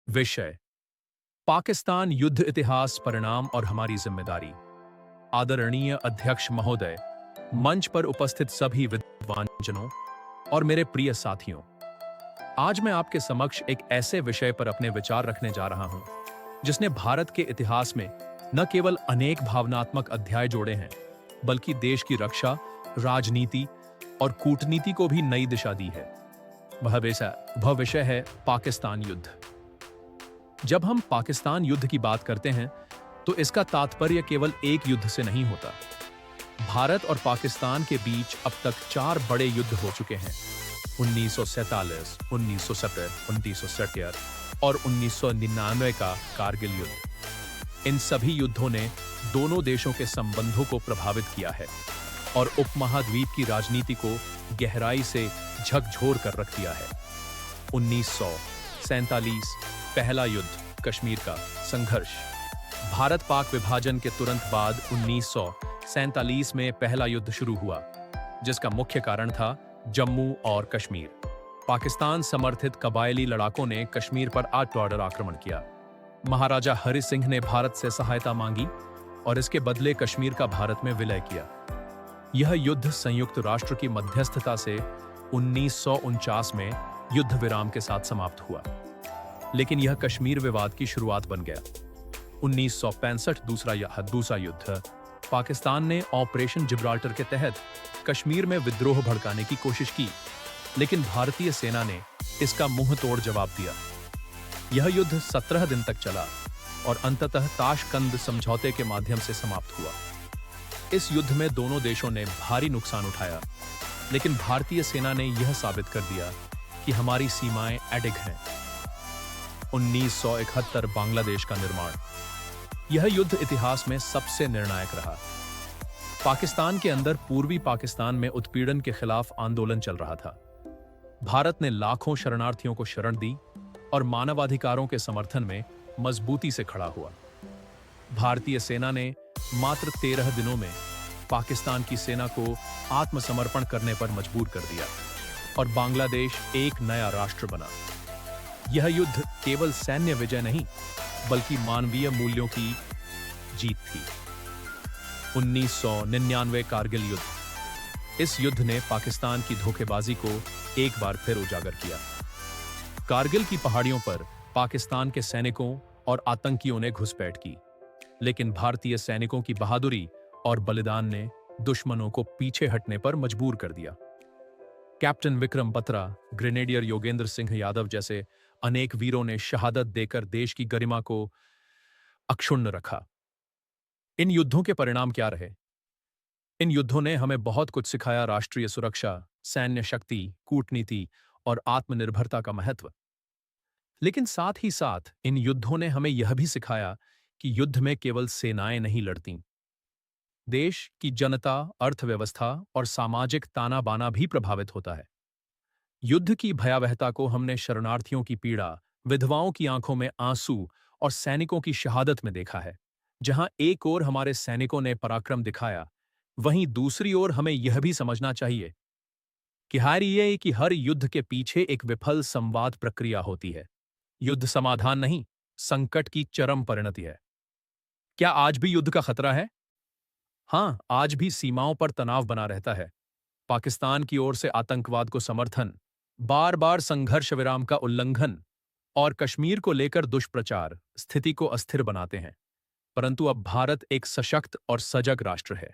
विषय: पाकिस्तान युद्ध इतिहास, परिणाम और हमारी जिम्मेदारी। आदरणीय अध्यक्ष महोदय, मंच पर उपस्थित सभी विद्वानजनों और मेरे प्रिय साथियों, आज मैं आपके समक्ष एक ऐसे विषय पर अपने विचार रखने जा रहा हूं जिसने भारत के इतिहास में न केवल अनेक भावनात्मक अध्याय जोड़े हैं, बल्कि देश की रक्षा, राजनीति और कूटनीति को भी नई दिशा दी है। वह विषय है पाकिस्तान युद्ध। जब हम पाकिस्तान युद्ध की बात करते हैं तो इसका तात्पर्य केवल एक युद्ध से नहीं होता। भारत और पाकिस्तान के बीच अब तक 4 बड़े युद्ध हो चुके हैं: 1947, 1970, 1970 और 1999 का कारगिल युद्ध। इन सभी युद्धों ने दोनों देशों के संबंधों को प्रभावित किया है और उपमहाद्वीप की राजनीति को गहराई से झकझोर कर रख दिया है। 1947 पहला युद्ध, कश्मीर का संघर्ष। भारत पाक विभाजन के तुरंत बाद 1947 में पहला युद्ध शुरू हुआ, जिसका मुख्य कारण था जम्मू और कश्मीर। पाकिस्तान समर्थित कबायली लड़ाकों ने कश्मीर पर आड़ आक्रमण किया। महाराजा हरि सिंह ने भारत से सहायता मांगी और इसके बदले कश्मीर का भारत में विलय किया। यह युद्ध संयुक्त राष्ट्र की मध्यस्थता से 1949 में युद्ध विराम के साथ समाप्त हुआ, लेकिन यह कश्मीर विवाद की शुरुआत बन गया। 1965 दूसरा युद्ध। पाकिस्तान ने ऑपरेशन जिब्राल्टर के तहत कश्मीर में विद्रोह भड़काने की कोशिश की, लेकिन भारतीय सेना ने इसका मुंह तोड़ जवाब दिया। यह युद्ध 17 दिन तक चला और अंततः ताशकंद समझौते के माध्यम से समाप्त हुआ। इस युद्ध में दोनों देशों ने भारी नुकसान उठाया, लेकिन भारतीय सेना ने यह साबित कर दिया कि हमारी सीमाएं अडिग हैं। 1971 बांग्लादेश का निर्माण। यह युद्ध इतिहास में सबसे निर्णायक रहा। पाकिस्तान के अंदर पूर्वी पाकिस्तान में उत्पीड़न के खिलाफ आंदोलन चल रहा था। भारत ने लाखों शरणार्थियों को शरण दी और मानवाधिकारों के समर्थन में मजबूती से खड़ा हुआ। भारतीय सेना ने मात्र 13 दिनों में पाकिस्तान की सेना को आत्मसमर्पण करने पर मजबूर कर दिया और बांग्लादेश एक नया राष्ट्र बना। यह युद्ध केवल सैन्य विजय नहीं, बल्कि मानवीय मूल्यों की जीत थी। 1999 कारगिल युद्ध। इस युद्ध ने पाकिस्तान की धोखेबाजी को एक बार फिर उजागर किया। कारगिल की पहाड़ियों पर पाकिस्तान के सैनिकों और आतंकियों ने घुसपैठ की, लेकिन भारतीय सैनिकों की बहादुरी और बलिदान ने दुश्मनों को पीछे हटने पर मजबूर कर दिया। कैप्टन विक्रम बत्रा, ग्रेनेडियर योगेंद्र सिंह यादव जैसे अनेक वीरों ने शहादत देकर देश की गरिमा को अक्षुण्ण रखा। इन युद्धों के परिणाम क्या रहे? इन युद्धों ने हमें बहुत कुछ सिखाया: राष्ट्रीय सुरक्षा, सैन्य शक्ति, कूटनीति और आत्मनिर्भरता का महत्व। लेकिन साथ ही साथ इन युद्धों ने हमें यह भी सिखाया कि युद्ध में केवल सेनाएं नहीं लड़तीं। देश की जनता, अर्थव्यवस्था और सामाजिक ताना बाना भी प्रभावित होता है। युद्ध की भयावहता को हमने शरणार्थियों की पीड़ा, विधवाओं की आंखों में आंसू और सैनिकों की शहादत में देखा है। जहां एक ओर हमारे सैनिकों ने पराक्रम दिखाया, वहीं दूसरी ओर हमें यह भी समझना चाहिए कि हर युद्ध के पीछे एक विफल संवाद प्रक्रिया होती है। युद्ध समाधान नहीं, संकट की चरम परिणति है। क्या आज भी युद्ध का खतरा है? हां, आज भी सीमाओं पर तनाव बना रहता है। पाकिस्तान की ओर से आतंकवाद को समर्थन, बार बार संघर्ष विराम का उल्लंघन और कश्मीर को लेकर दुष्प्रचार स्थिति को अस्थिर बनाते हैं। परंतु अब भारत एक सशक्त और सजग राष्ट्र है।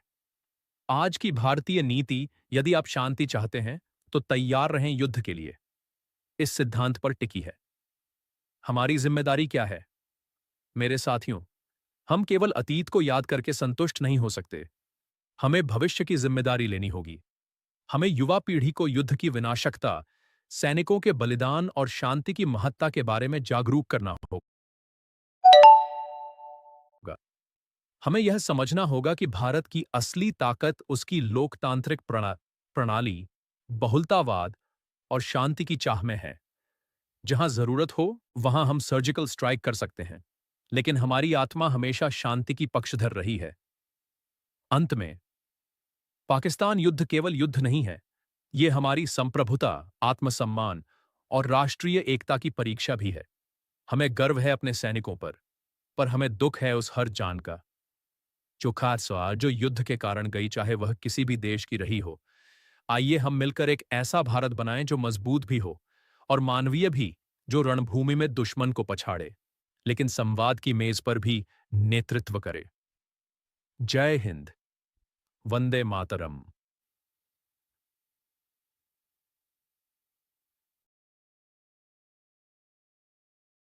आज की भारतीय नीति, यदि आप शांति चाहते हैं तो तैयार रहें युद्ध के लिए, इस सिद्धांत पर टिकी है। हमारी जिम्मेदारी क्या है? मेरे साथियों, हम केवल अतीत को याद करके संतुष्ट नहीं हो सकते। हमें भविष्य की जिम्मेदारी लेनी होगी। हमें युवा पीढ़ी को युद्ध की विनाशकता, सैनिकों के बलिदान और शांति की महत्ता के बारे में जागरूक करना होगा। हमें यह समझना होगा कि भारत की असली ताकत उसकी लोकतांत्रिक प्रणाली, बहुलतावाद और शांति की चाह में है। जहां जरूरत हो, वहां हम सर्जिकल स्ट्राइक कर सकते हैं, लेकिन हमारी आत्मा हमेशा शांति की पक्षधर रही है। अंत में, पाकिस्तान युद्ध केवल युद्ध नहीं है, यह हमारी संप्रभुता, आत्मसम्मान और राष्ट्रीय एकता की परीक्षा भी है। हमें गर्व है अपने सैनिकों पर हमें दुख है उस हर जान का जो खास सवाल जो युद्ध के कारण गई, चाहे वह किसी भी देश की रही हो। आइए हम मिलकर एक ऐसा भारत बनाएं जो मजबूत भी हो और मानवीय भी, जो रणभूमि में दुश्मन को पछाड़े लेकिन संवाद की मेज पर भी नेतृत्व करे। जय हिंद। वंदे मातरम।